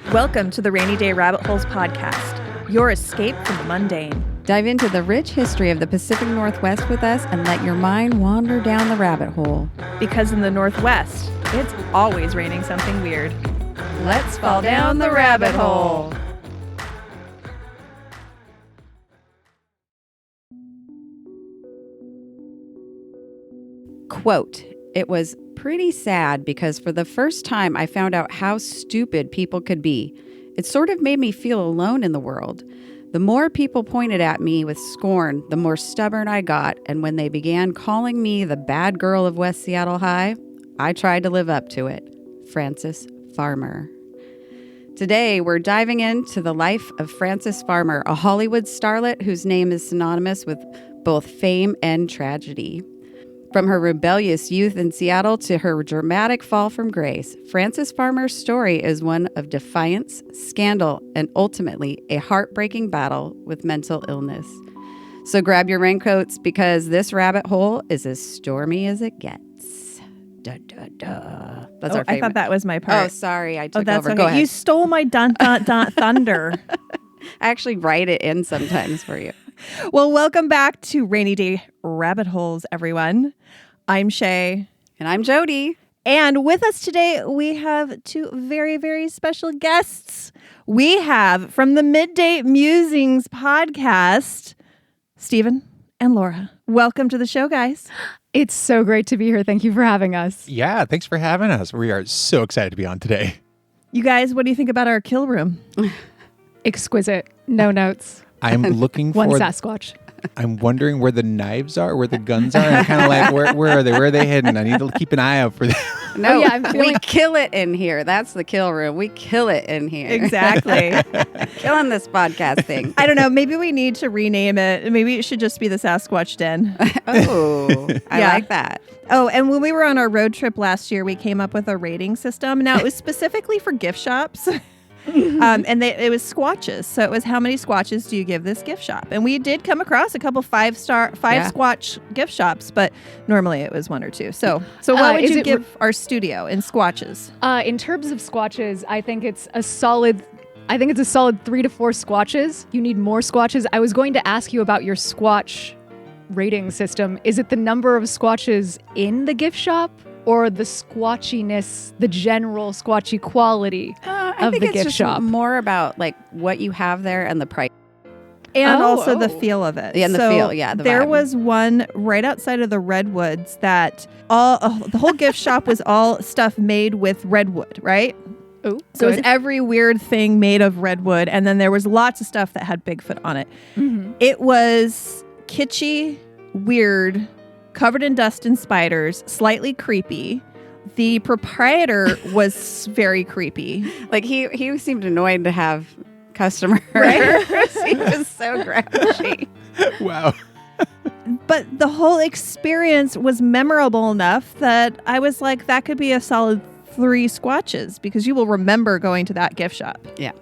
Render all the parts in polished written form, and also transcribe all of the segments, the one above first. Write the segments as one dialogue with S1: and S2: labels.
S1: Welcome to the Rainy Day Rabbit Holes podcast, your escape from the mundane.
S2: Dive into the rich history of the Pacific Northwest with us and let your mind wander down the rabbit hole.
S1: Because in the Northwest, it's always raining something weird.
S2: Let's fall down the rabbit hole. Quote, "It was pretty sad because for the first time I found out how stupid people could be. It sort of made me feel alone in the world. The more people pointed at me with scorn, the more stubborn I got, and when they began calling me the bad girl of West Seattle High, I tried to live up to it." Frances Farmer. Today, we're diving into the life of Frances Farmer, a Hollywood starlet whose name is synonymous with both fame and tragedy. From her rebellious youth in Seattle to her dramatic fall from grace, Frances Farmer's story is one of defiance, scandal, and ultimately a heartbreaking battle with mental illness. So grab your raincoats because this rabbit hole is as stormy as it gets. Da, da, da. That's our favorite.
S1: I thought that was my part.
S2: Oh, sorry. I took
S1: that's
S2: over.
S1: Okay.
S2: Go ahead.
S1: You stole my thunder.
S2: I actually write it in sometimes for you.
S1: Well, welcome back to Rainy Day Rabbit Holes, everyone. I'm Shay.
S2: And I'm Jody.
S1: And with us today, we have two very, very special guests. We have from the Midday Musings podcast, Stephen and Laura. Welcome to the show, guys.
S3: It's so great to be here. Thank you for having us.
S4: Yeah, thanks for having us. We are so excited to be on today.
S1: You guys, what do you think about our kill room?
S3: Exquisite. No notes.
S4: I'm looking
S3: One
S4: for...
S3: Sasquatch.
S4: I'm wondering where the knives are, where the guns are. I'm kind of like, where are they? Where are they hidden? I need to keep an eye out for them.
S2: No,
S3: yeah, I'm feeling-
S2: we kill it in here. That's the kill room. We kill it in here.
S1: Exactly.
S2: Killing this podcast thing.
S1: I don't know. Maybe we need to rename it. Maybe it should just be the Sasquatch Den.
S2: Oh, I
S1: Yeah.
S2: like that.
S1: Oh, and when we were on our road trip last year, we came up with a rating system. Now, it was specifically for gift shops. And it was squatches. So it was how many squatches do you give this gift shop? And we did come across a couple five squatch gift shops, but normally it was one or two. So what would you give our studio in squatches?
S3: In terms of squatches, I think it's a solid 3 to 4 squatches. You need more squatches. I was going to ask you about your squatch rating system. Is it the number of squatches in the gift shop or the squatchiness, the general squatchy quality
S2: I
S3: of
S2: think
S3: the
S2: it's
S3: gift
S2: just
S3: shop?
S2: more about like what you have there and the price.
S1: And also the feel of it.
S2: Yeah, and the feel, yeah. The
S1: there
S2: vibe.
S1: was one right outside of the Redwoods that the whole gift shop was all stuff made with redwood, right?
S3: Oh,
S1: So it was every weird thing made of redwood. And then there was lots of stuff that had Bigfoot on it.
S3: Mm-hmm.
S1: It was kitschy, weird, covered in dust and spiders, slightly creepy. The proprietor was very creepy.
S2: Like he seemed annoyed to have customers.
S1: Right?
S2: He was so grouchy.
S4: Wow.
S1: But the whole experience was memorable enough that I was like, that could be a solid 3 squatches because you will remember going to that gift shop.
S2: Yeah.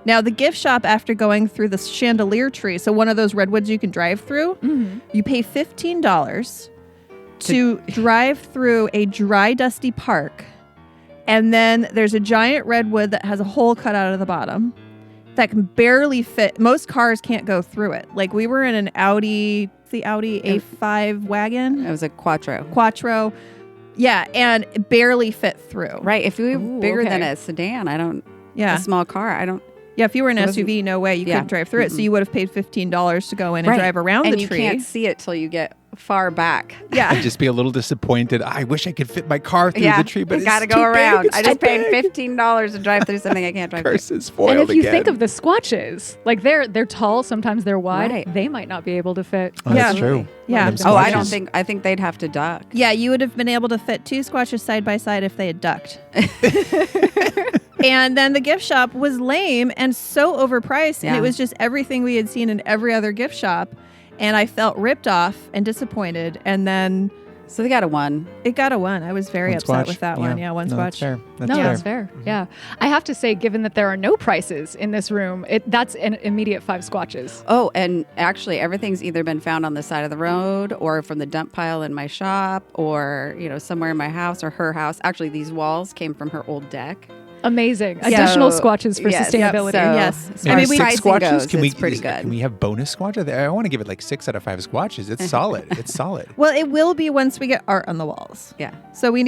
S1: Now, the gift shop, after going through the chandelier tree, so one of those redwoods you can drive through, you pay $15 to drive through a dry, dusty park. And then there's a giant redwood that has a hole cut out of the bottom that can barely fit. Most cars can't go through it. Like we were in an Audi A5 wagon.
S2: It was a Quattro.
S1: Quattro. Yeah, and it barely fit through.
S2: Right. If we were
S3: Ooh,
S2: bigger
S3: okay.
S2: than a sedan,
S1: Yeah.
S2: a small car, I don't.
S1: Yeah, if you were an
S2: It wasn't-
S1: SUV, no way you
S2: yeah.
S1: couldn't drive through it. So you would have paid $15 to go in and
S2: Right.
S1: drive around
S2: and
S1: the
S2: you
S1: tree.
S2: can't see it till you get far back.
S1: Yeah.
S4: I'd just be a little disappointed. I wish I could fit my car through the tree, but
S2: you
S4: it's
S2: gotta
S4: too
S2: go around.
S4: big. It's
S2: I just
S4: too
S2: paid
S4: big.
S2: $15 to drive through something I can't drive through.
S4: Curse is foiled
S3: And if you
S4: again.
S3: think of the squatches, like they're tall, sometimes they're wide.
S2: Right.
S3: They might not be able to fit.
S4: Oh,
S1: Yeah.
S4: that's true.
S1: Yeah.
S4: Them
S2: Oh, I
S4: squatches.
S2: don't think. I think they'd have to duck.
S1: Yeah, you would have been able to fit 2 squatches side by side if they had ducked. And then the gift shop was lame and so overpriced. And
S2: Yeah.
S1: it was just everything we had seen in every other gift shop. And I felt ripped off and disappointed. And then
S2: So they got a 1.
S1: it got a 1. I was very
S4: One
S1: upset
S4: squatch.
S1: with that one. Yeah, one
S4: No,
S1: squatch.
S4: That's fair. That's
S3: No,
S4: fair.
S3: that's fair. Yeah. I have to say, given that there are no prices in this room, that's an immediate 5 squatches.
S2: Oh, and actually everything's either been found on the side of the road or from the dump pile in my shop or, somewhere in my house or her house. Actually, these walls came from her old deck.
S3: Amazing. Additional squatches for
S2: yes,
S3: sustainability.
S2: so-
S1: Yes.
S2: As
S1: I
S2: far
S1: mean,
S2: as
S1: we
S2: pricing
S4: squatches.
S2: goes,
S4: Can we
S2: it's pretty good.
S4: Can we have bonus squatches? I want to give it like 6 out of 5 squatches. It's solid. It's solid.
S1: Well, it will be once we get art on the walls.
S2: Yeah.
S1: So we're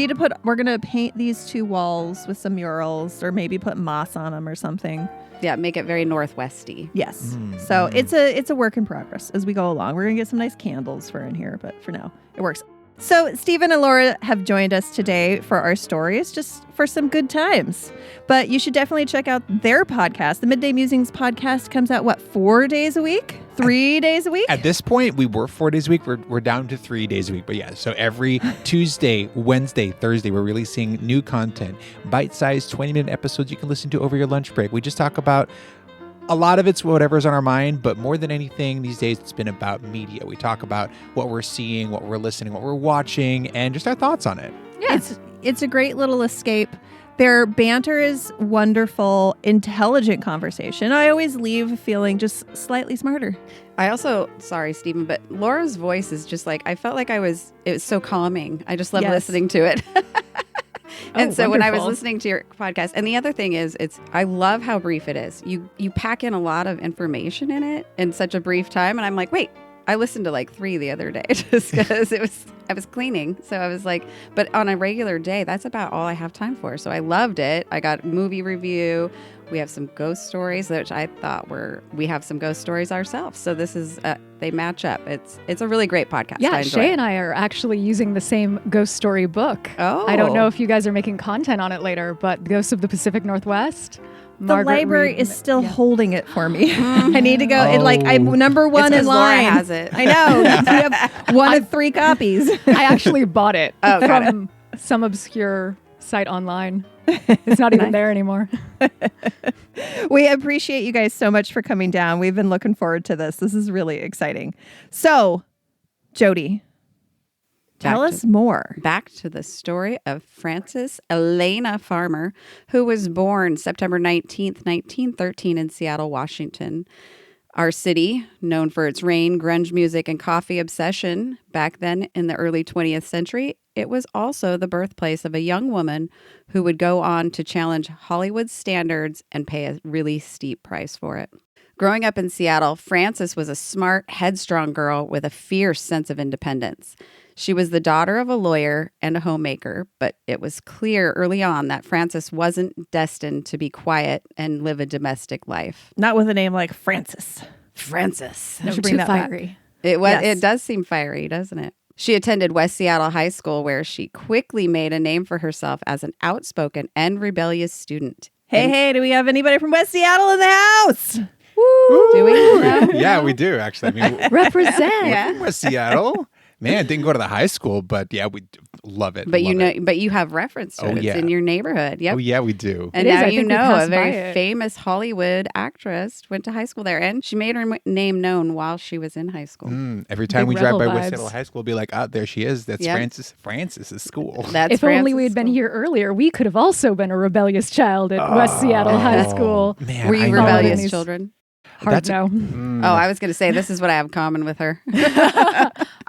S1: going to paint these 2 walls with some murals or maybe put moss on them or something.
S2: Yeah, make it very northwesty.
S1: Yes. So it's a work in progress as we go along. We're going to get some nice candles for in here, but for now, it works. So Stephen and Laura have joined us today for our stories, just for some good times. But you should definitely check out their podcast. The Midday Musings podcast comes out, 4 days a week? 3 days a week?
S4: At this point, we were 4 days a week. We're down to 3 days a week. But yeah, so every Tuesday, Wednesday, Thursday, we're releasing new content. Bite-sized 20-minute episodes you can listen to over your lunch break. We just talk about a lot of it's whatever's on our mind, but more than anything these days, it's been about media. We talk about what we're seeing, what we're listening, what we're watching, and just our thoughts on it.
S3: Yeah.
S1: It's a great little escape. Their banter is wonderful, intelligent conversation. I always leave feeling just slightly smarter.
S2: I also, sorry, Stephen, but Laura's voice is just like, I felt like it was so calming. I just love listening to it. And so when I was listening to your podcast, and the other thing is, I love how brief it is. You pack in a lot of information in it in such a brief time. And I'm like, wait, I listened to like 3 the other day just because I was cleaning. So I was like, but on a regular day, that's about all I have time for. So I loved it. I got a movie review. We have some ghost stories, which I thought we have some ghost stories ourselves. So this is, they match up. It's a really great podcast.
S3: Yeah, Shay and I are actually using the same ghost story book.
S2: Oh.
S3: I don't know if you guys are making content on it later, but Ghosts of the Pacific Northwest.
S1: The
S3: Margaret
S1: library
S3: Reed-
S1: is still
S3: yeah.
S1: holding it for me. I need to go. I'm number one
S2: It's
S1: in
S2: 'cause Laura
S1: line.
S2: has it.
S1: I know. We have one of 3 copies.
S3: I actually bought it
S2: Oh, got
S3: from some obscure site online. It's not even there anymore.
S1: We appreciate you guys so much for coming down. We've been looking forward to this. This is really exciting. So, Jody, tell us more.
S2: Back to the story of Frances Elena Farmer, who was born September 19th, 1913 in Seattle, Washington. Our city, known for its rain, grunge music, and coffee obsession, back then in the early 20th century, it was also the birthplace of a young woman who would go on to challenge Hollywood's standards and pay a really steep price for it. Growing up in Seattle, Frances was a smart, headstrong girl with a fierce sense of independence. She was the daughter of a lawyer and a homemaker, but it was clear early on that Frances wasn't destined to be quiet and live a domestic life.
S1: Not with a name like Frances.
S2: Frances.
S1: I should
S3: Too
S1: bring that back.
S3: fiery.
S2: It
S1: Yes.
S2: does seem fiery, doesn't it? She attended West Seattle High School, where she quickly made a name for herself as an outspoken and rebellious student.
S1: Hey, do we have anybody from West Seattle in the house?
S2: Do we know?
S4: Yeah, we do, actually. I mean,
S3: Represent.
S2: Yeah.
S4: we're West Seattle. Man, didn't go to the high school, but yeah, we love it.
S2: But
S4: love it.
S2: but you have reference to
S4: Oh,
S2: it. It's
S4: yeah.
S2: in your neighborhood. Yep.
S4: Oh, yeah, we do.
S2: And
S3: It is.
S2: now
S3: I
S2: you
S3: think we
S2: know a
S3: passed
S2: very
S3: by it.
S2: famous Hollywood actress went to high school there, and she made her name known while she was in high school.
S4: Every time
S3: Big
S4: we drive by
S3: rebel
S4: West
S3: vibes.
S4: Seattle High School, we'll be like, there she is. That's
S2: Yep.
S4: Francis's school.
S2: That's
S3: If only
S2: Frances'
S3: we had been
S2: school.
S3: here earlier, we could have also been a rebellious child at West Seattle High School.
S4: Man,
S2: Were you
S4: I know.
S2: rebellious
S3: These-
S2: children?
S3: Hard
S4: That's-
S3: no.
S2: Oh, I was going to say this is what I have in common with her.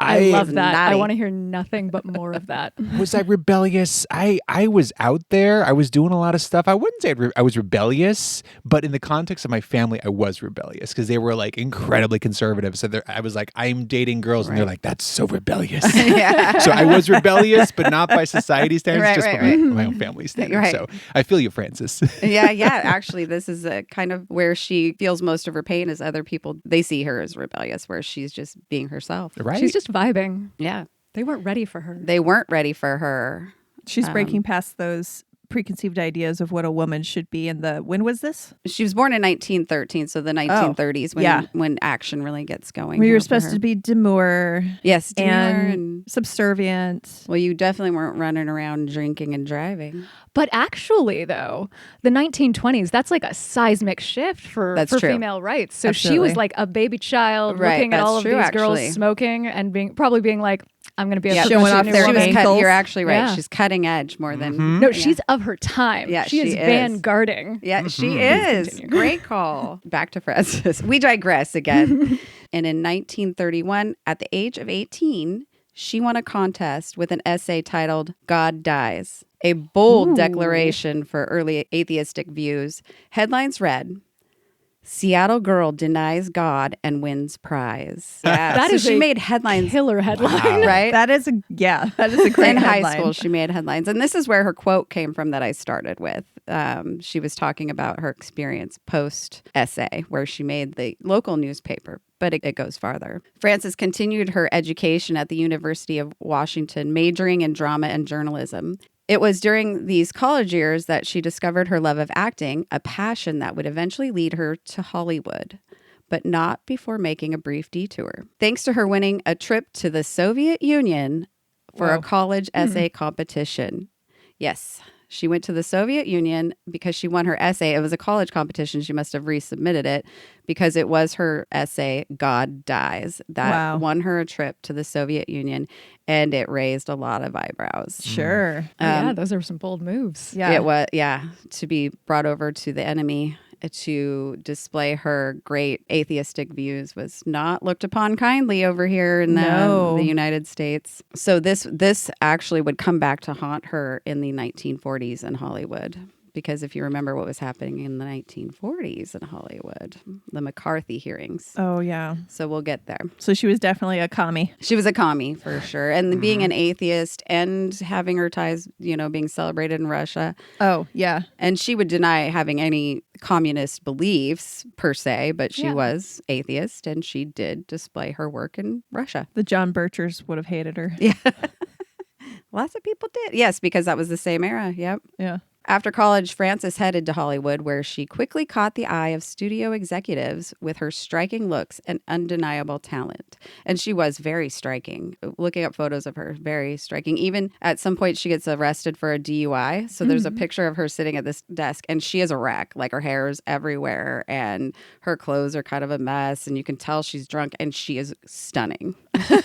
S3: I love that. I
S2: naughty.
S3: want to hear nothing but more of that.
S4: Was I rebellious? I was out there. I was doing a lot of stuff. I wouldn't say I was rebellious, but in the context of my family, I was rebellious because they were like incredibly conservative. So I was like, I'm dating girls, and they're like, that's so rebellious.
S2: Yeah.
S4: So I was rebellious, but not by society standards,
S2: Right,
S4: just
S2: right,
S4: by
S2: right.
S4: my own family standards.
S2: Right.
S4: So I feel you, Frances.
S2: Yeah. Actually, this is kind of where she feels most of her pain is other people, they see her as rebellious, where she's just being herself.
S4: Right?
S3: She's just vibing.
S2: Yeah.
S3: They weren't ready for her.
S2: They weren't ready for her.
S1: She's breaking past those preconceived ideas of what a woman should be in when was this?
S2: She was born in 1913, so the 1930s when action really gets going.
S1: Where you
S2: here
S1: were
S2: for
S1: supposed
S2: her.
S1: to be demure
S2: Yes, demure
S1: and subservient.
S2: well, you definitely weren't running around drinking and driving.
S3: But actually, though, the 1920s, that's like a seismic shift for
S2: That's true.
S3: female rights. So she
S1: Absolutely.
S3: was like a baby child
S2: Right,
S3: looking at
S2: that's
S3: all of
S2: true,
S3: these girls
S2: actually.
S3: smoking and probably being like, I'm going to be a
S2: Yeah,
S1: Showing off
S3: professional
S1: their
S3: woman.
S1: ankles.
S2: You're actually right.
S3: Yeah.
S2: She's cutting edge more than
S3: No,
S2: yeah.
S3: she's of her time.
S2: Yeah,
S3: she is
S2: she is.
S3: vanguarding.
S2: Yeah, she is.
S3: continue.
S2: Great call. Back to Frances. We digress again. And in 1931, at the age of 18, she won a contest with an essay titled God Dies, a bold declaration for early atheistic views. Headlines read, Seattle girl denies God and wins prize. Yeah,
S3: That
S2: so
S3: is
S2: she
S3: a
S2: made headlines.
S3: Killer headline.
S4: Wow.
S2: Right?
S1: That is a great
S2: In high
S1: headline.
S2: school, she made headlines. And this is where her quote came from that I started with. She was talking about her experience post-essay, where she made the local newspaper, but it goes farther. Frances continued her education at the University of Washington, majoring in drama and journalism. It was during these college years that she discovered her love of acting, a passion that would eventually lead her to Hollywood, but not before making a brief detour. Thanks to her winning a trip to the Soviet Union for a college essay competition. Yes, she went to the Soviet Union because she won her essay. It was a college competition. She must have resubmitted it because it was her essay, God Dies, that won her a trip to the Soviet Union, and it raised a lot of eyebrows.
S1: Sure.
S3: Yeah, those are some bold moves.
S1: Yeah.
S2: It was, to be brought over to the enemy to display her great atheistic views was not looked upon kindly over here in the United States. So this actually would come back to haunt her in the 1940s in Hollywood. Because if you remember what was happening in the 1940s in Hollywood, the McCarthy hearings.
S1: Oh, yeah.
S2: So we'll get there.
S1: So she was definitely a commie.
S2: She was a commie for sure. And being an atheist and having her ties, being celebrated in Russia.
S1: Oh, yeah.
S2: And she would deny having any communist beliefs per se, but she was atheist and she did display her work in Russia.
S1: The John Birchers would have hated her.
S2: Yeah. Lots of people did. Yes, because that was the same era. Yep.
S1: Yeah.
S2: After college, Frances headed to Hollywood, where she quickly caught the eye of studio executives with her striking looks and undeniable talent. And she was very striking. Looking up photos of her, very striking. Even at some point, she gets arrested for a DUI. So there's a picture of her sitting at this desk, and she is a wreck. Like, her hair is everywhere, and her clothes are kind of a mess, and you can tell she's drunk, and she is stunning.
S3: It's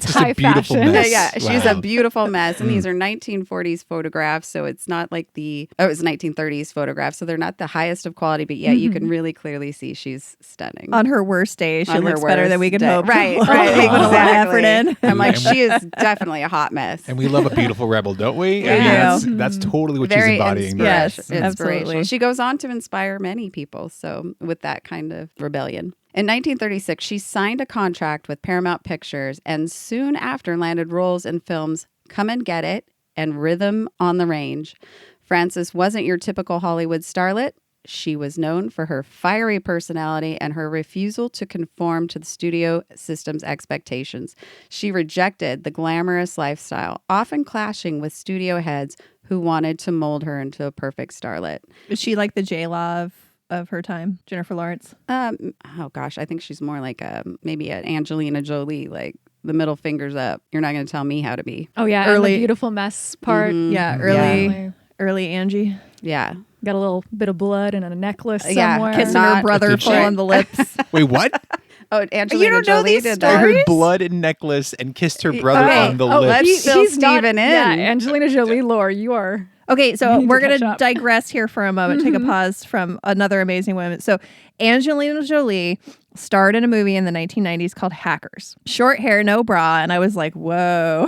S4: Just a
S3: high
S4: beautiful
S3: fashion.
S4: mess.
S2: Yeah, she's
S4: Wow.
S2: a beautiful mess. And these are 1940s photographs. So it's not like it was 1930s photographs. So they're not the highest of quality, but yet you can really clearly see she's stunning.
S1: On her worst day, she
S2: On her
S1: looks better than we
S2: worst
S1: could
S2: day.
S1: hope.
S2: Right,
S1: Put a lot of effort in.
S2: I'm like, she is definitely a hot mess.
S4: And we love a beautiful rebel, don't we? I mean,
S2: Yeah.
S4: that's totally what she's
S2: Very
S4: embodying.
S1: Yes,
S2: inspirational.
S1: absolutely.
S2: She goes on to inspire many people. So with that kind of rebellion. In 1936, she signed a contract with Paramount Pictures and soon after landed roles in films Come and Get It and Rhythm on the Range. Frances wasn't your typical Hollywood starlet. She was known for her fiery personality and her refusal to conform to the studio system's expectations. She rejected the glamorous lifestyle, often clashing with studio heads who wanted to mold her into a perfect starlet.
S1: Is she like the J-Law of her time, Jennifer Lawrence?
S2: Oh gosh, I think she's more like maybe an Angelina Jolie, like the middle fingers up. You're not going to tell me how to be.
S3: Oh yeah,
S1: Early-
S3: and the beautiful mess part.
S1: Yeah,
S3: Definitely.
S1: early Angie.
S2: Yeah.
S3: Got a little bit of blood and a necklace
S2: Yeah,
S3: somewhere.
S1: Kissing
S2: Not-
S1: her brother
S4: Did
S1: full
S4: she?
S1: on the lips.
S4: Wait, what?
S2: Oh, Angelina
S1: don't know
S2: Jolie
S1: these
S2: did
S4: I
S2: that.
S1: stories?
S4: heard blood and necklace and kissed her brother
S2: Okay.
S4: on the
S2: Oh,
S4: lips.
S2: let's fill
S3: She's not-
S2: Steven in.
S3: Yeah, Angelina Jolie lore, you are.
S1: Okay, so
S3: You need to
S1: we're
S3: catch
S1: going to
S3: up.
S1: digress here for a moment, take a pause from another amazing woman. So Angelina Jolie starred in a movie in the 1990s called Hackers. Short hair, no bra, and I was like, whoa.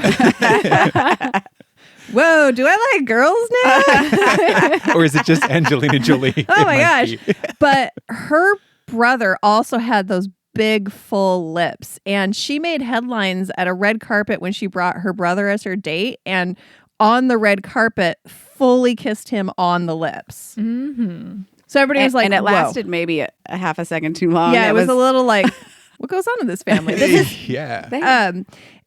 S1: Whoa, do I like girls now?
S4: Or is it just Angelina Jolie?
S1: Oh
S4: It
S1: my
S4: might
S1: gosh.
S4: be.
S1: But her brother also had those big full lips, and she made headlines at a red carpet when she brought her brother as her date, and on the red carpet fully kissed him on the lips.
S3: Mm-hmm.
S1: So everybody was like,
S2: and it
S1: whoa.
S2: lasted maybe a half a second too long.
S1: Yeah, it was a little like, what goes on in this family? This is
S4: Yeah.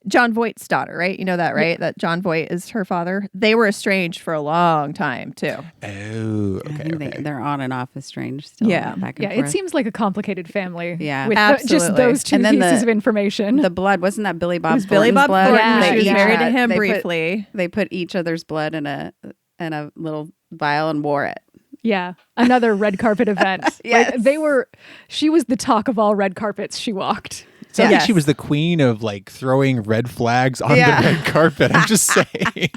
S1: John Voight's daughter, right? You know that, right? That John Voight is her father. They were estranged for a long time too.
S4: Oh,
S2: I
S4: okay.
S2: think
S4: Okay.
S2: they're on and off estranged still.
S1: Yeah.
S2: Back and
S3: Yeah,
S2: forth.
S3: it seems like a complicated family.
S2: Yeah.
S3: with just
S1: Absolutely.
S3: those two
S2: And then
S3: pieces
S2: the-
S3: of information.
S2: The blood, wasn't that Billy Bob
S1: It was Billy
S2: Thornton's
S1: Bob
S2: blood?
S1: Thornton.
S3: Yeah,
S1: She was
S3: yeah.
S1: married to him
S2: They put-
S1: briefly.
S2: They put each other's blood in a little vial and wore it.
S3: Yeah, another red carpet event.
S2: Yes.
S3: She was the talk of all red carpets she walked.
S4: Sounds like
S1: Yes.
S4: she was the queen of like throwing red flags on
S2: Yeah.
S4: the red carpet. I'm just saying.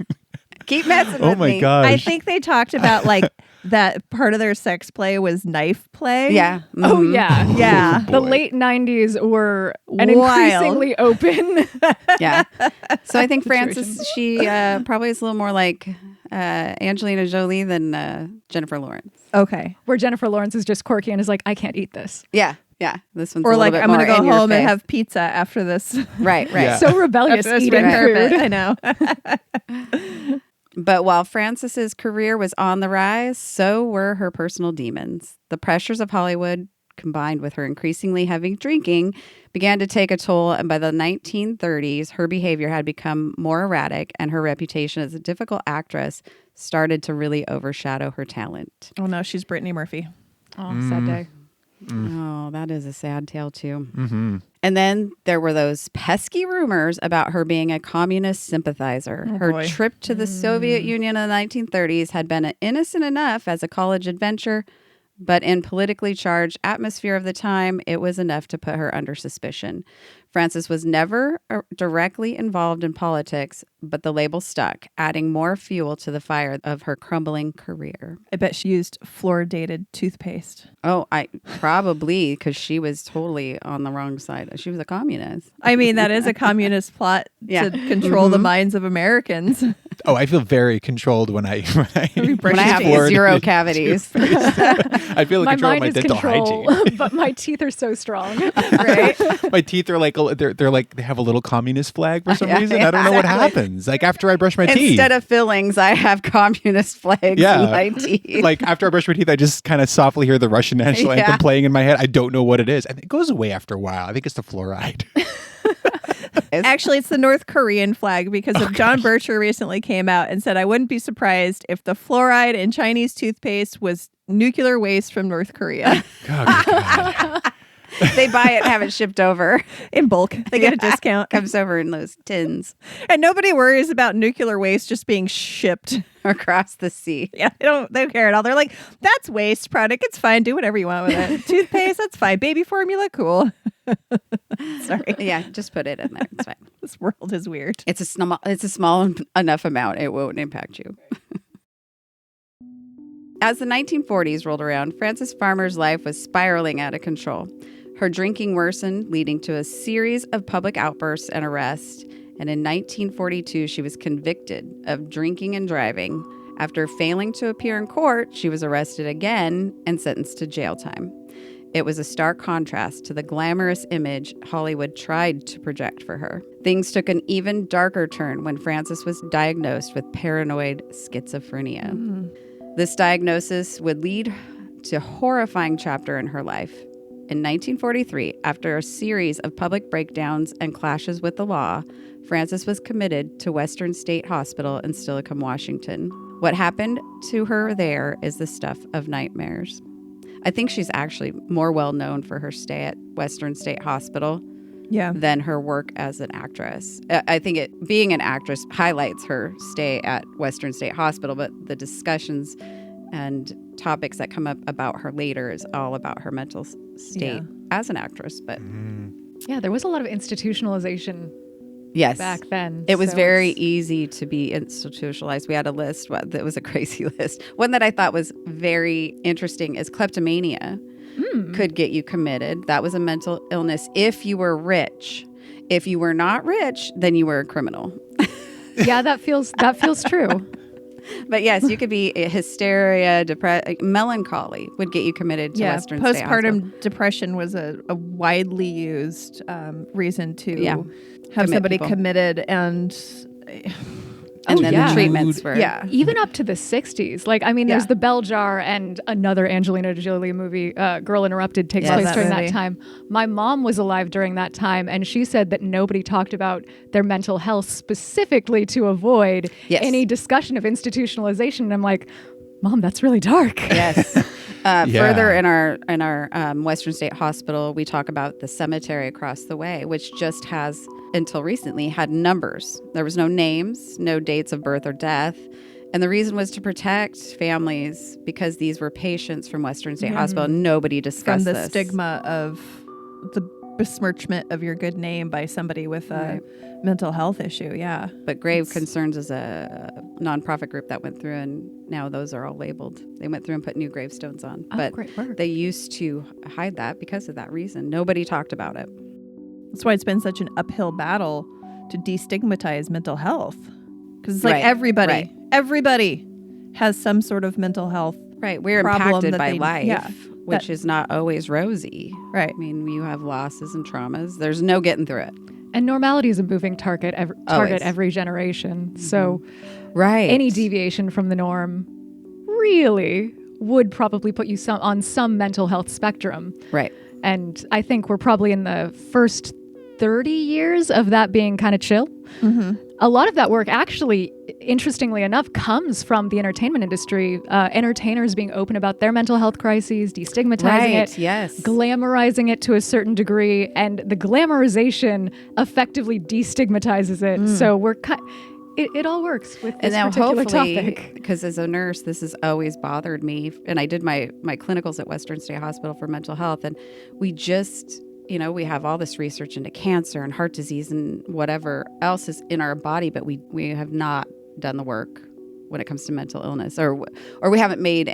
S2: Keep messing
S4: Oh
S2: with
S4: my
S2: me.
S4: gosh.
S1: I think they talked about like that part of their sex play was knife play.
S2: Yeah.
S3: Oh,
S2: Mhm.
S3: yeah.
S1: Yeah.
S3: The
S4: Boy.
S3: late 90s were an
S1: Wild.
S3: increasingly open.
S2: Yeah. So I think
S3: Situation.
S2: Frances, she probably is a little more like Angelina Jolie than Jennifer Lawrence.
S1: Okay.
S3: Where Jennifer Lawrence is just quirky and is like, I can't eat this.
S2: Yeah. Yeah. This one's
S1: Or
S2: a little
S1: like,
S2: bit
S1: I'm going to
S2: more
S1: go
S2: in your
S1: home and
S2: face.
S1: have pizza after this.
S2: Right. Right.
S4: Yeah.
S3: So rebellious
S1: After this
S3: eating
S1: red carpet.
S3: food.
S1: I know.
S2: But while Frances's career was on the rise, so were her personal demons. The pressures of Hollywood, combined with her increasingly heavy drinking, began to take a toll, and by the 1930s, her behavior had become more erratic, and her reputation as a difficult actress started to really overshadow her talent.
S1: Oh no, she's Brittany Murphy.
S3: Oh, sad day.
S2: Oh, that is a sad tale, too.
S4: Mm-hmm.
S2: And then there were those pesky rumors about her being a communist sympathizer.
S1: Oh,
S2: Her
S1: boy.
S2: trip to the Soviet Union in the 1930s had been innocent enough as a college adventure, but in politically charged atmosphere of the time, it was enough to put her under suspicion. Frances was never directly involved in politics, but the label stuck, adding more fuel to the fire of her crumbling career.
S1: I bet she used fluoridated toothpaste.
S2: Oh, I probably because she was totally on the wrong side. She was a communist.
S1: I mean, that is a communist plot
S2: Yeah.
S1: to control the minds of Americans.
S4: Oh, I feel very controlled when I
S1: brush
S2: When I
S1: your
S2: have
S1: teeth.
S2: zero cavities.
S4: I feel like control of
S3: My mind
S4: my
S3: is
S4: dental
S3: control,
S4: hygiene.
S3: but my teeth are so strong.
S1: Right?
S4: My teeth are like they're like they have a little communist flag for some
S2: Yeah,
S4: reason. I don't know what
S2: exactly.
S4: happens. Like after I brush my teeth.
S2: Instead of fillings, I have communist flags
S4: Yeah.
S2: in my teeth.
S4: Like after I brush my teeth, I just kind of softly hear the Russian national
S2: Yeah.
S4: anthem playing in my head. I don't know what it is, and it goes away after a while. I think it's the fluoride.
S1: Actually, it's the North Korean flag because John Bircher recently came out and said, I wouldn't be surprised if the fluoride in Chinese toothpaste was nuclear waste from North Korea
S4: Oh, God.
S2: They buy it and have it shipped over.
S1: in bulk. They get a discount.
S2: Comes over in those tins
S1: And nobody worries about nuclear waste just being shipped.
S2: across the sea.
S1: Yeah, they don't care at all. They're like, that's waste product. It's fine. Do whatever you want with it. Toothpaste, that's fine. Baby formula, cool. Sorry.
S2: Yeah, just put it in there. It's fine.
S1: This world is weird.
S2: It's a small enough amount. It won't impact you. As the 1940s rolled around, Frances Farmer's life was spiraling out of control. Her drinking worsened, leading to a series of public outbursts and arrests. And in 1942, she was convicted of drinking and driving. After failing to appear in court, she was arrested again and sentenced to jail time. It was a stark contrast to the glamorous image Hollywood tried to project for her. Things took an even darker turn when Frances was diagnosed with paranoid schizophrenia. This diagnosis would lead to a horrifying chapter in her life. In 1943, after a series of public breakdowns and clashes with the law, Frances was committed to Western State Hospital in Steilacoom, Washington. What happened to her there is the stuff of nightmares. I think she's actually more well known for her stay at Western State Hospital
S1: Yeah.
S2: than her work as an actress. I think being an actress highlights her stay at Western State Hospital, but the discussions and topics that come up about her later is all about her mental state as an actress. But
S3: Yeah, there was a lot of institutionalization
S2: yes,
S3: back then.
S2: it was
S3: so
S2: very
S3: it's-
S2: easy to be institutionalized. We had a list. That was a crazy list. One that I thought was very interesting is kleptomania could get you committed. That was a mental illness if you were rich. If you were not rich, then you were a criminal.
S3: Yeah, that feels true.
S2: But yes, you could be hysteria, melancholy would get you committed to
S1: Yeah.
S2: Western State Hospital.
S1: Postpartum depression was a widely used reason to
S2: Yeah.
S1: have
S2: Commit
S1: somebody
S2: people.
S1: committed and
S2: And then
S3: yeah.
S2: the treatments were
S1: yeah.
S3: Even up to the 60s. Like, I mean, there's
S1: Yeah.
S3: the Bell Jar and another Angelina Jolie movie, Girl Interrupted, takes
S1: Yeah,
S3: place
S1: that
S3: during
S1: movie.
S3: that time. My mom was alive during that time, and she said that nobody talked about their mental health specifically to avoid
S2: Yes.
S3: any discussion of institutionalization. And I'm like, Mom, that's really dark.
S2: Yes.
S4: Yeah.
S2: Further in our Western State Hospital, we talk about the cemetery across the way, which just has, until recently, had numbers. There was no names, no dates of birth or death. And the reason was to protect families because these were patients from Western State Hospital. And nobody
S1: from
S2: discussed
S1: the
S2: this.
S1: stigma of the besmirchment of your good name by somebody with a
S2: Right.
S1: mental health issue. Yeah.
S2: But Grave Concerns is a nonprofit group that went through, and now those are all labeled. They went through and put new gravestones on.
S3: Oh,
S2: But
S3: great work.
S2: they used to hide that because of that reason. Nobody talked about it.
S1: That's why it's been such an uphill battle to destigmatize mental health. Because it's like
S2: Right,
S1: everybody has some sort of mental health.
S2: Right. We're
S1: Problem
S2: impacted
S1: that
S2: by
S1: they-
S2: life,
S1: yeah,
S2: which is not always rosy.
S1: Right.
S2: I mean, you have losses and traumas. There's no getting through it.
S3: And normality is a moving target
S2: Always.
S3: every generation. So
S2: Right.
S3: any deviation from the norm really would probably put you on some mental health spectrum.
S2: Right.
S3: And I think we're probably in the first 30 years of that being kind of chill.
S1: Mm-hmm.
S3: A lot of that work actually, interestingly enough, comes from the entertainment industry. Entertainers being open about their mental health crises, destigmatizing
S2: Right.
S3: it,
S2: Yes.
S3: glamorizing it to a certain degree, and the glamorization effectively destigmatizes it. So we're it all works with this
S2: And now
S3: particular
S2: hopefully,
S3: topic.
S2: because as a nurse, this has always bothered me. And I did my clinicals at Western State Hospital for mental health. And we just, we have all this research into cancer and heart disease and whatever else is in our body, but we have not done the work when it comes to mental illness, or we haven't made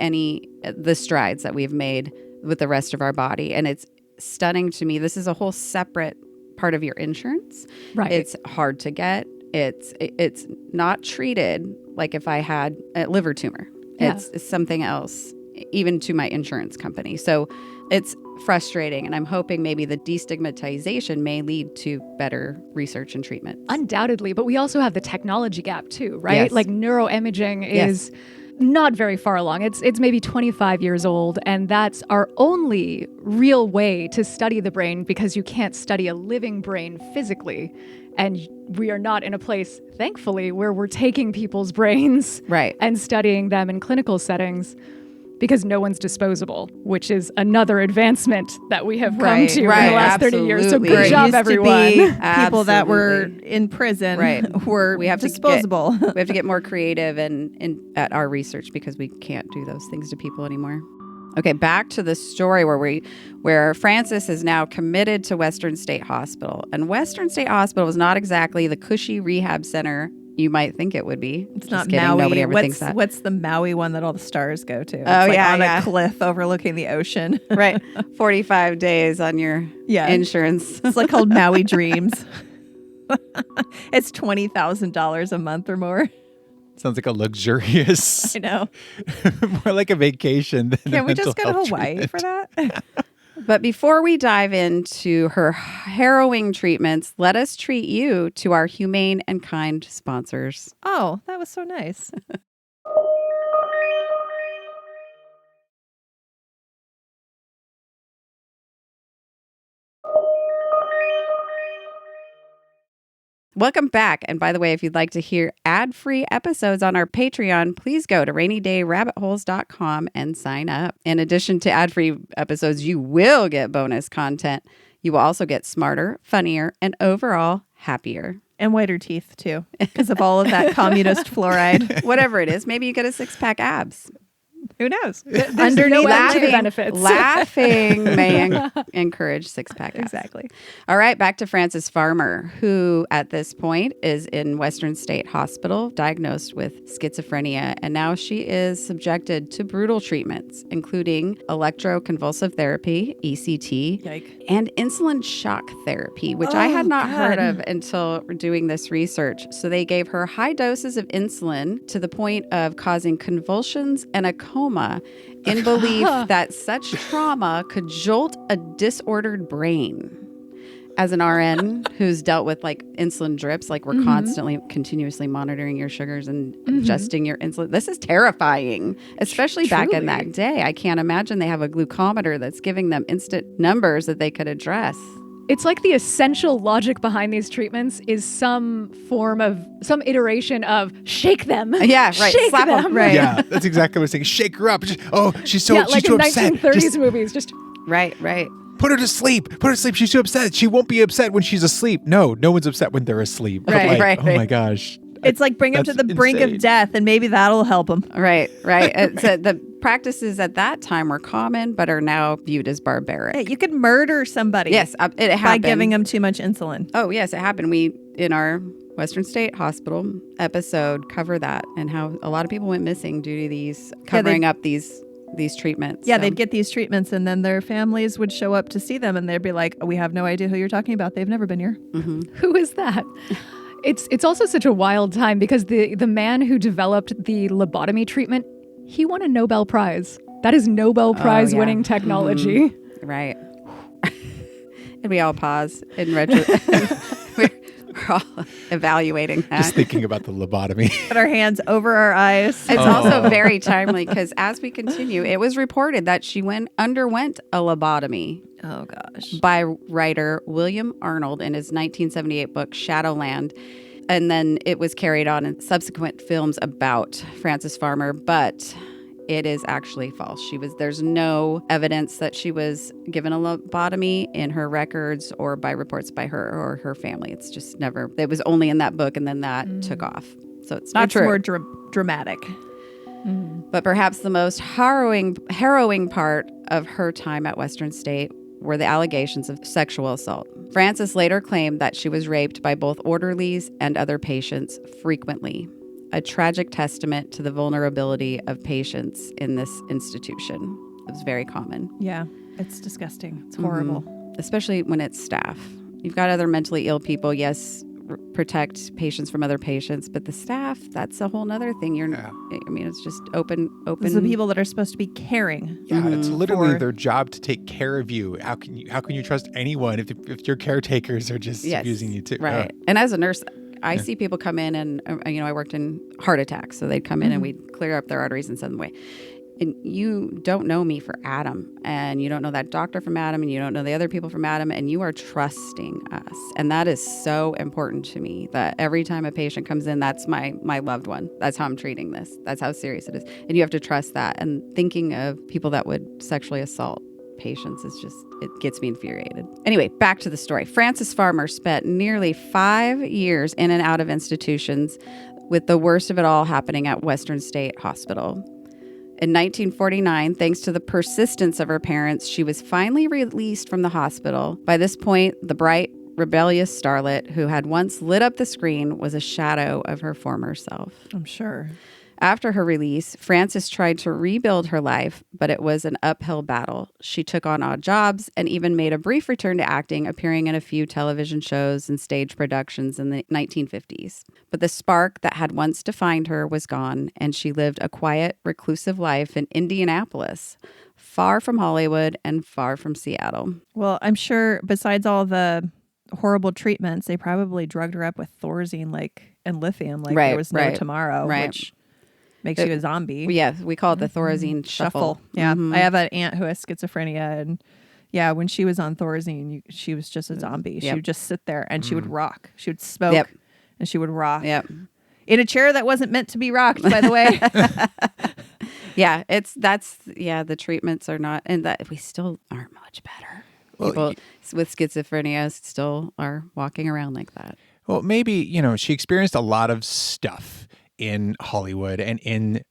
S2: the strides that we've made with the rest of our body. And it's stunning to me. This is a whole separate part of your insurance.
S3: Right.
S2: It's hard to get. It's not treated like if I had a liver tumor.
S3: Yeah.
S2: It's something else, even to my insurance company. So it's frustrating, and I'm hoping maybe the destigmatization may lead to better research and treatment.
S3: Undoubtedly, but we also have the technology gap too, right?
S2: Yes.
S3: Like neuroimaging is not very far along. It's maybe 25 years old, and that's our only real way to study the brain, because you can't study a living brain physically. And we are not in a place, thankfully, where we're taking people's brains
S2: Right.
S3: and studying them in clinical settings, because no one's disposable, which is another advancement that we have come
S1: Right,
S3: to in
S2: right,
S3: the last 30 years. So
S2: absolutely.
S3: good
S1: It
S3: job,
S1: used to
S3: everyone.
S1: be people that were
S2: Absolutely.
S1: in prison
S2: Right.
S1: were
S2: We have to
S1: disposable.
S2: We have to get more creative and at our research, because we can't do those things to people anymore. Okay, back to the story where Frances is now committed to Western State Hospital. And Western State Hospital was not exactly the cushy rehab center you might think it would be.
S1: It's
S2: Just
S1: not
S2: kidding.
S1: Maui.
S2: Nobody ever thinks that.
S1: What's the Maui one that all the stars go to? It's
S2: Oh,
S1: like
S2: yeah,
S1: on
S2: yeah.
S1: a cliff overlooking the ocean.
S2: Right. 45 days on your
S1: Yeah.
S2: insurance.
S1: It's like called Maui Dreams. It's $20,000 a month or more.
S4: Sounds like a luxurious,
S1: I know.
S4: more like a vacation than a
S1: Can we
S4: mental
S1: just go to
S4: health
S1: Hawaii
S4: treatment.
S1: for that?
S2: But before we dive into her harrowing treatments, let us treat you to our humane and kind sponsors.
S1: Oh, that was so nice.
S2: Welcome back. And by the way, if you'd like to hear ad-free episodes on our Patreon, please go to rainydayrabbitholes.com and sign up. In addition to ad-free episodes, you will get bonus content. You will also get smarter, funnier, and overall happier.
S1: And whiter teeth, too, because of all of that communist fluoride.
S2: Whatever it is, maybe you get a six-pack abs.
S1: Who knows?
S3: Underneath
S2: laughing,
S3: benefits.
S2: laughing may encourage six-pack abs.
S1: Exactly.
S2: All right, back to Frances Farmer, who at this point is in Western State Hospital, diagnosed with schizophrenia, and now she is subjected to brutal treatments, including electroconvulsive therapy, ECT,
S1: Yike.
S2: and insulin shock therapy, which I had
S1: Oh,
S2: not heard
S1: God.
S2: of until doing this research. So they gave her high doses of insulin to the point of causing convulsions and a coma in belief that such trauma could jolt a disordered brain. As an RN who's dealt with like insulin drips, like we're constantly, continuously monitoring your sugars and adjusting your insulin. This is terrifying, especially back in that day. I can't imagine they have a glucometer that's giving them instant numbers that they could address.
S3: It's like the essential logic behind these treatments is some iteration of shake them.
S2: Yeah, right.
S3: Shake
S2: Slap 'em.
S3: them.
S2: Right.
S4: Yeah, that's exactly what I was saying. Shake her up. Just, she's so
S3: Yeah, like
S4: she's too
S3: in
S4: upset.
S3: 1930s
S4: Just
S3: movies. Just
S2: Right.
S4: put her to sleep. Put her to sleep. She's too upset. She won't be upset when she's asleep. No one's upset when they're asleep. But
S2: Right,
S4: like,
S2: right,
S4: oh my
S2: right.
S4: gosh.
S1: It's like bring him to
S4: That's
S1: the brink
S4: insane.
S1: of death, and maybe that'll help him.
S2: Right. Right. So the practices at that time were common, but are now viewed as barbaric.
S1: Hey, you could murder somebody.
S2: Yes, it happened.
S1: By giving them too much insulin.
S2: Oh, yes, it happened. We, in our Western State Hospital episode, cover that and how a lot of people went missing due to these covering up these treatments.
S1: Yeah,
S2: So-
S1: they'd get these treatments and then their families would show up to see them and they'd be like, we have no idea who you're talking about. They've never been here.
S3: Who is that? It's also such a wild time because the man who developed the lobotomy treatment, he won a Nobel Prize. That is Nobel Prize winning technology.
S2: Right. And we all pause in retro. We're all evaluating that.
S4: Just thinking about the lobotomy.
S1: Put our hands over our eyes.
S2: It's also very timely because as we continue, it was reported that she underwent a lobotomy
S1: Oh, gosh.
S2: by writer William Arnold in his 1978 book, Shadowland. And then it was carried on in subsequent films about Frances Farmer, but it is actually false. There's no evidence that she was given a lobotomy in her records or by reports by her or her family. It's just never, it was only in that book and then that took off. So it's not
S1: That's
S2: true.
S1: more dramatic.
S2: But perhaps the most harrowing part of her time at Western State were the allegations of sexual assault. Frances later claimed that she was raped by both orderlies and other patients frequently, a tragic testament to the vulnerability of patients in this institution. It was very common.
S1: Yeah, it's disgusting. It's horrible.
S2: Especially when it's staff. You've got other mentally ill people, yes, protect patients from other patients, but the staff, that's a whole nother thing. I mean, it's just open.
S1: It's the people that are supposed to be caring.
S4: Yeah, it's literally their job to take care of you. How can you trust anyone if your caretakers are just abusing you too?
S2: Right. And as a nurse, I see people come in and, I worked in heart attacks. So they'd come in and we'd clear up their arteries and send them away. And you don't know me for Adam, and you don't know that doctor from Adam, and you don't know the other people from Adam, and you are trusting us. And that is so important to me, that every time a patient comes in, that's my loved one. That's how I'm treating this. That's how serious it is. And you have to trust that. And thinking of people that would sexually assault patients is just, it gets me infuriated. Anyway, back to the story. Frances Farmer spent nearly 5 years in and out of institutions, with the worst of it all happening at Western State Hospital. In 1949, thanks to the persistence of her parents, she was finally released from the hospital. By this point, the bright, rebellious starlet who had once lit up the screen was a shadow of her former self.
S1: I'm sure.
S2: After her release, Frances tried to rebuild her life, but it was an uphill battle. She took on odd jobs and even made a brief return to acting, appearing in a few television shows and stage productions in the 1950s. But the spark that had once defined her was gone, and she lived a quiet, reclusive life in Indianapolis, far from Hollywood and far from Seattle.
S1: Well, I'm sure besides all the horrible treatments, they probably drugged her up with Thorazine and lithium there was no tomorrow, which makes you a zombie.
S2: Yeah, we call it the Thorazine shuffle.
S1: Yeah, I have an aunt who has schizophrenia, and when she was on Thorazine, she was just a zombie. She would just sit there and she would rock. She would smoke and she would rock.
S2: Yep.
S1: In a chair that wasn't meant to be rocked, by the way.
S2: The treatments are not, and that we still aren't much better.
S4: Well,
S2: People with schizophrenia still are walking around like that.
S4: Well, maybe, she experienced a lot of stuff in Hollywood and in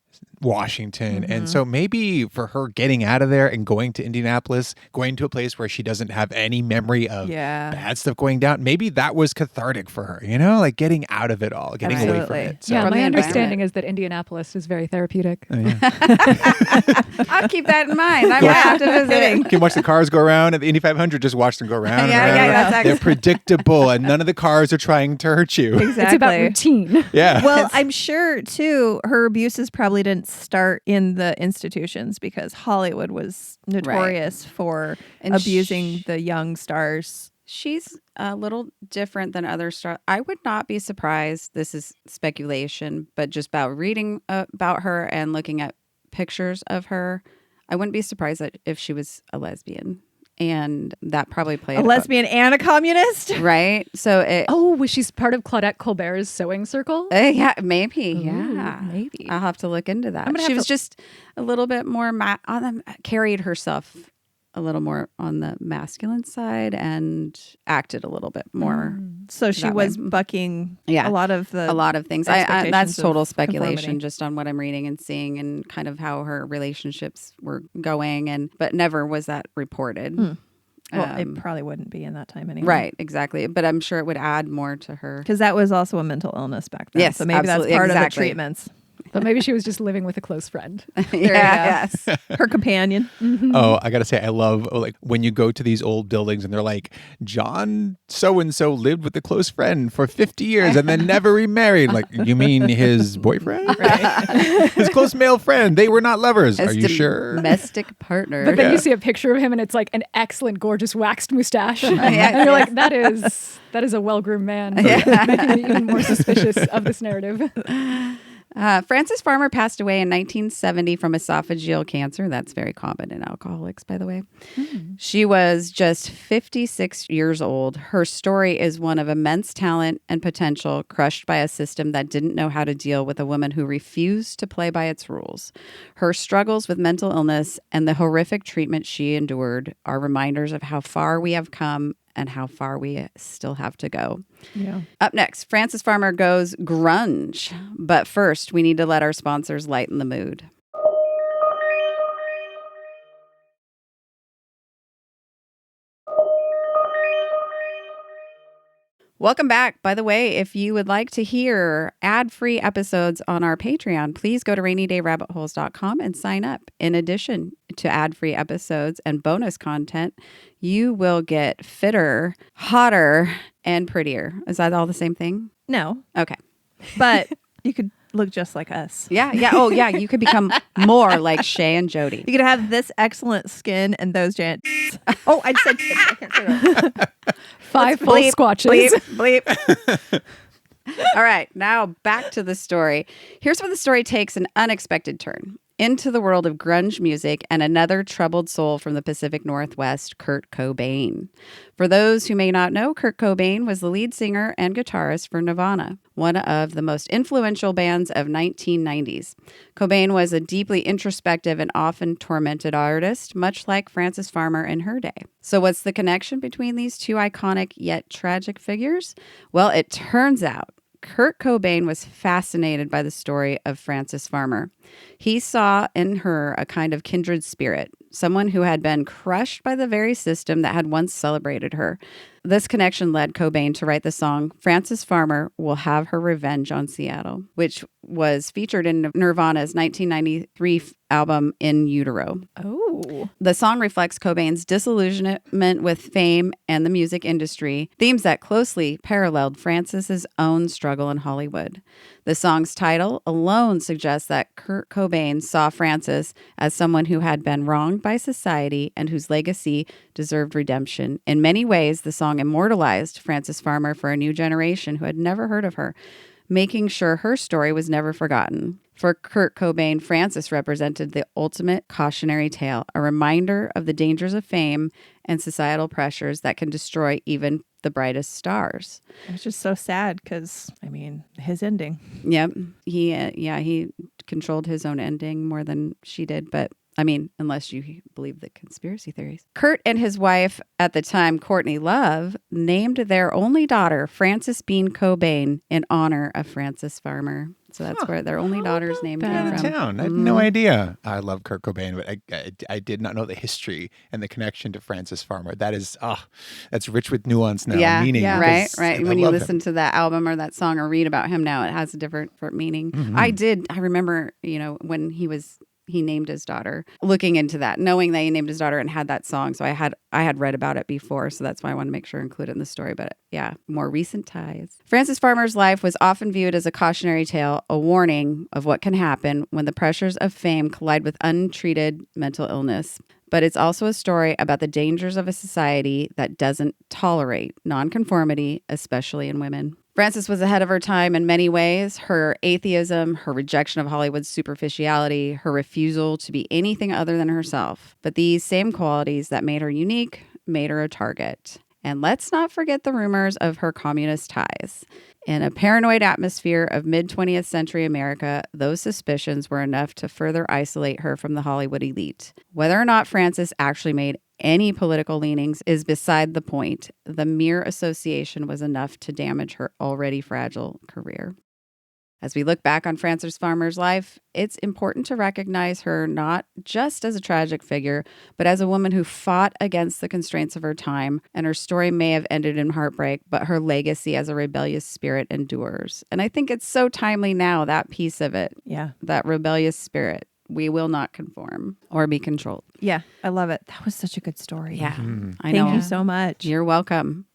S4: Washington. And so maybe for her getting out of there and going to Indianapolis, going to a place where she doesn't have any memory of bad stuff going down, maybe that was cathartic for her, getting out of it all, getting away from it. So,
S3: my understanding is that Indianapolis is very therapeutic.
S2: I'll keep that in mind. I might have to visit.
S4: You can watch the cars go around at the Indy 500, just watch them go around. They're predictable and none of the cars are trying to hurt you.
S1: Exactly.
S3: It's about routine.
S4: Yeah.
S1: Well, I'm sure, too, her abuses probably didn't start in the institutions because Hollywood was notorious for abusing the young stars.
S2: She's a little different than other stars. I would not be surprised, this is speculation, but just about reading about her and looking at pictures of her, I wouldn't be surprised if she was a lesbian. And that probably played
S1: a lesbian and a communist,
S2: right? So,
S3: was she part of Claudette Colbert's sewing circle?
S2: Yeah, maybe.
S3: Maybe.
S2: I'll have to look into that. She was just a little bit more carried herself a little more on the masculine side and acted a little bit more.
S1: So she
S2: that
S1: was
S2: way.
S1: bucking
S2: Yeah.
S1: a lot of
S2: things.
S1: expectations
S2: That's total
S1: of
S2: speculation
S1: conformity.
S2: just on what I'm reading and seeing and kind of how her relationships were going. But never was that reported.
S1: Well, it probably wouldn't be in that time anyway.
S2: Right, exactly. But I'm sure it would add more to her.
S1: Because that was also a mental illness back then.
S2: Yes,
S1: so maybe
S2: absolutely,
S1: that's part of the
S2: exactly.
S1: treatments.
S3: But maybe she was just living with a close friend.
S2: Yes.
S1: Her companion.
S4: Oh, I gotta say, I love like when you go to these old buildings and they're like, John so and so lived with a close friend for 50 years and then never remarried. Like, you mean his boyfriend?
S1: Right.
S4: His close male friend. They were not lovers. Are
S2: As
S4: you sure?
S2: domestic partner.
S3: But then
S4: Yeah.
S3: you see a picture of him and it's like an excellent, gorgeous waxed mustache.
S2: Yeah,
S3: and you're like, that is a well-groomed man. Making me even more suspicious of this narrative.
S2: Frances Farmer passed away in 1970 from esophageal cancer. That's very common in alcoholics, by the way. She was just 56 years old. Her story is one of immense talent and potential, crushed by a system that didn't know how to deal with a woman who refused to play by its rules. Her struggles with mental illness and the horrific treatment she endured are reminders of how far we have come and how far we still have to go.
S1: Yeah.
S2: Up next, Frances Farmer goes grunge. But first, we need to let our sponsors lighten the mood. Welcome back. By the way, if you would like to hear ad-free episodes on our Patreon, please go to rainydayrabbitholes.com and sign up. In addition to ad-free episodes and bonus content, you will get fitter, hotter, and prettier. Is that all the same thing?
S1: No,
S2: Okay.
S1: but you could look just like us.
S2: Yeah. Oh, yeah. You could become more like Shay and Jody.
S1: You could have this excellent skin and those giant. Oh, I said tits. I can't say that.
S3: 5 full squatches.
S2: Bleep. All right. Now back to the story. Here's where the story takes an unexpected turn into the world of grunge music and another troubled soul from the Pacific Northwest, Kurt Cobain. For those who may not know, Kurt Cobain was the lead singer and guitarist for Nirvana, one of the most influential bands of 1990s. Cobain was a deeply introspective and often tormented artist, much like Frances Farmer in her day. So what's the connection between these two iconic yet tragic figures? Well, it turns out Kurt Cobain was fascinated by the story of Frances Farmer. He saw in her a kind of kindred spirit, someone who had been crushed by the very system that had once celebrated her. This connection led Cobain to write the song Frances Farmer Will Have Her Revenge on Seattle, which was featured in Nirvana's 1993 album In Utero.
S1: Oh.
S2: The song reflects Cobain's disillusionment with fame and the music industry, themes that closely paralleled Frances's own struggle in Hollywood. The song's title alone suggests that Kurt Cobain saw Frances as someone who had been wronged by society and whose legacy deserved redemption. In many ways, the song immortalized Frances Farmer for a new generation who had never heard of her, making sure her story was never forgotten. For Kurt Cobain, Frances represented the ultimate cautionary tale, a reminder of the dangers of fame and societal pressures that can destroy even the brightest stars.
S1: It was just so sad because, I mean, his ending.
S2: Yep. He controlled his own ending more than she did, but I mean, unless you believe the conspiracy theories. Kurt and his wife at the time, Courtney Love, named their only daughter, Frances Bean Cobain, in honor of Frances Farmer. So that's where their only daughter's name came
S4: Out of
S2: from.
S4: town. I had no idea. I love Kurt Cobain, but I did not know the history and the connection to Frances Farmer. That is, that's rich with nuance now.
S2: Yeah,
S4: meaning.
S2: right.
S4: I
S2: When you
S4: love
S2: listen to that album or that song or read about him now, it has a different meaning. I remember, when he named his daughter, looking into that, knowing that he named his daughter and had that song. So I had read about it before, so that's why I want to make sure to include it in the story. But yeah, more recent ties. Frances Farmer's life was often viewed as a cautionary tale, a warning of what can happen when the pressures of fame collide with untreated mental illness. But it's also a story about the dangers of a society that doesn't tolerate nonconformity, especially in women. Frances was ahead of her time in many ways. Her atheism, her rejection of Hollywood's superficiality, her refusal to be anything other than herself. But these same qualities that made her unique made her a target. And let's not forget the rumors of her communist ties. In a paranoid atmosphere of mid-20th century America, those suspicions were enough to further isolate her from the Hollywood elite. Whether or not Frances actually made any political leanings is beside the point. The mere association was enough to damage her already fragile career. As we look back on Frances Farmer's life, it's important to recognize her not just as a tragic figure, but as a woman who fought against the constraints of her time. And her story may have ended in heartbreak, but her legacy as a rebellious spirit endures. And I think it's so timely now, that piece of it.
S1: Yeah.
S2: That rebellious spirit. We will not conform or be controlled.
S1: Yeah, I love it. That was such a good story.
S2: Yeah, I know.
S1: Thank you so much.
S2: You're welcome.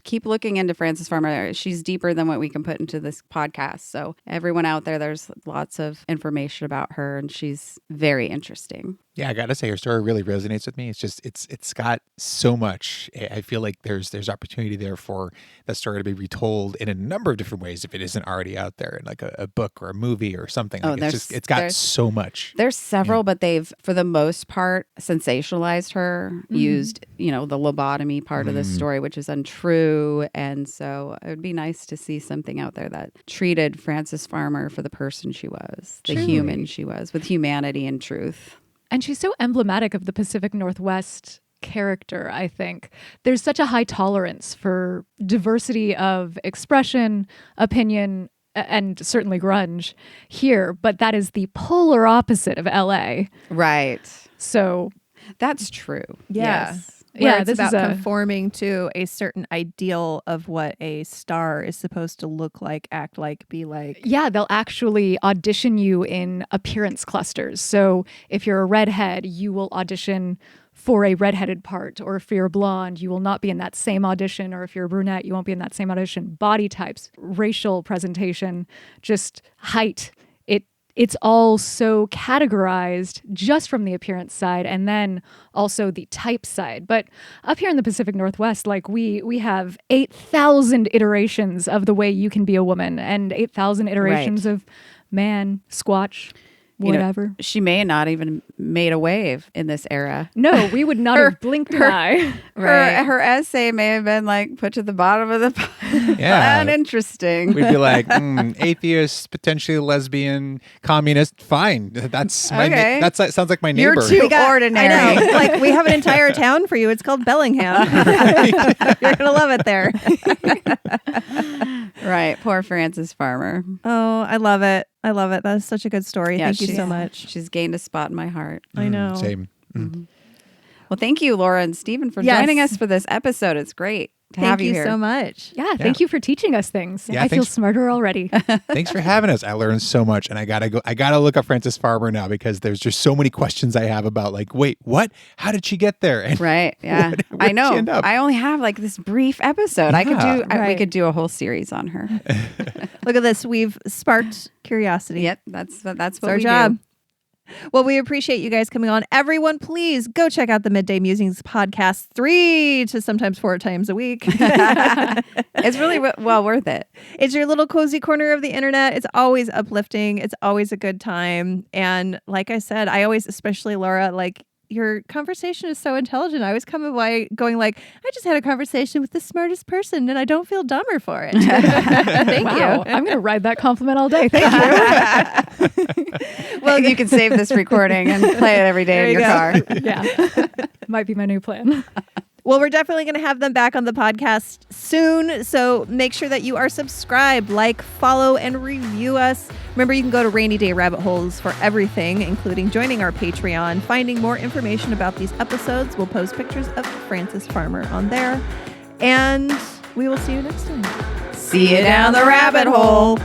S2: Keep looking into Frances Farmer. She's deeper than what we can put into this podcast. So everyone out there, there's lots of information about her, and she's very interesting.
S4: Yeah, I gotta say, her story really resonates with me. It's just, it's got so much. I feel like there's opportunity there for that story to be retold in a number of different ways if it isn't already out there in like a book or a movie or something.
S2: Oh,
S4: Like it's got so much.
S2: There's several, but they've, for the most part, sensationalized her, used, the lobotomy part of the story, which is untrue. And so it would be nice to see something out there that treated Frances Farmer for the person she was, the human she was, with humanity and truth.
S3: And she's so emblematic of the Pacific Northwest character, I think. There's such a high tolerance for diversity of expression, opinion, and certainly grunge here, but that is the polar opposite of LA.
S2: Right.
S3: So
S2: that's true.
S1: Yeah.
S2: Yes.
S1: Where it's
S3: this
S1: about
S3: is
S1: conforming to a certain ideal of what a star is supposed to look like, act like, be like.
S3: Yeah, they'll actually audition you in appearance clusters. So if you're a redhead, you will audition for a redheaded part, or if you're a blonde, you will not be in that same audition, or if you're a brunette, you won't be in that same audition. Body types, racial presentation, just height. It's all so categorized just from the appearance side, and then also the type side. But up here in the Pacific Northwest, like we have 8,000 iterations of the way you can be a woman, and 8,000 iterations of man, squatch, whatever.
S2: She may not even made a wave in this era.
S3: No, we would not have blinked an eye.
S2: Her essay may have been like put to the bottom of the
S4: Yeah.
S2: uninteresting.
S4: We'd be like, atheist, potentially lesbian, communist. Fine, that's my.
S2: Okay.
S4: Sounds like my neighbor.
S2: You're too ordinary.
S1: I know. Like, we have an entire town for you. It's called Bellingham. You're gonna love it there.
S2: Right. Poor Frances Farmer.
S1: Oh, I love it. I love it. That is such a good story.
S2: Yeah,
S1: Thank you so much.
S2: She's gained a spot in my heart.
S1: I know.
S4: Same.
S2: Well, thank you, Laura and Stephen, for
S1: Yes.
S2: joining us for this episode. It's great to have
S1: Thank
S2: you
S1: you
S2: here.
S1: so much.
S3: Yeah, thank you for teaching us things.
S4: Yeah,
S3: I feel
S4: thanks.
S3: smarter already.
S4: Thanks for having us. I learned so much, and I gotta look up Frances Farmer now because there's just so many questions I have about, like, wait, what? How did she get there? And
S2: Right. Yeah.
S4: where
S2: I
S4: did
S2: know.
S4: she end up?
S2: I only have like this brief episode. I could do. We
S1: Right.
S2: could do a whole series on her.
S1: Look at this. We've sparked curiosity.
S2: Yep. That's what
S1: It's
S2: we
S1: our job.
S2: do.
S1: Well, we appreciate you guys coming on. Everyone, please go check out the Midday Musings podcast 3 to sometimes 4 times a week.
S2: It's really well worth it.
S1: It's your little cozy corner of the internet. It's always uplifting. It's always a good time. And like I said, I always, especially Laura, like, your conversation is so intelligent. I always come away going like, I just had a conversation with the smartest person and I don't feel dumber for it. Thank
S3: Wow.
S1: you.
S3: I'm going to ride that compliment all day. Thank you.
S2: Well, you can save this recording and play it every day in your car.
S3: Yeah. Might be my new plan.
S1: Well, we're definitely going to have them back on the podcast soon. So make sure that you are subscribed, like, follow, and review us. Remember, you can go to Rainy Day Rabbit Holes for everything, including joining our Patreon, finding more information about these episodes. We'll post pictures of Frances Farmer on there. And we will see you next time.
S2: See you down the rabbit hole.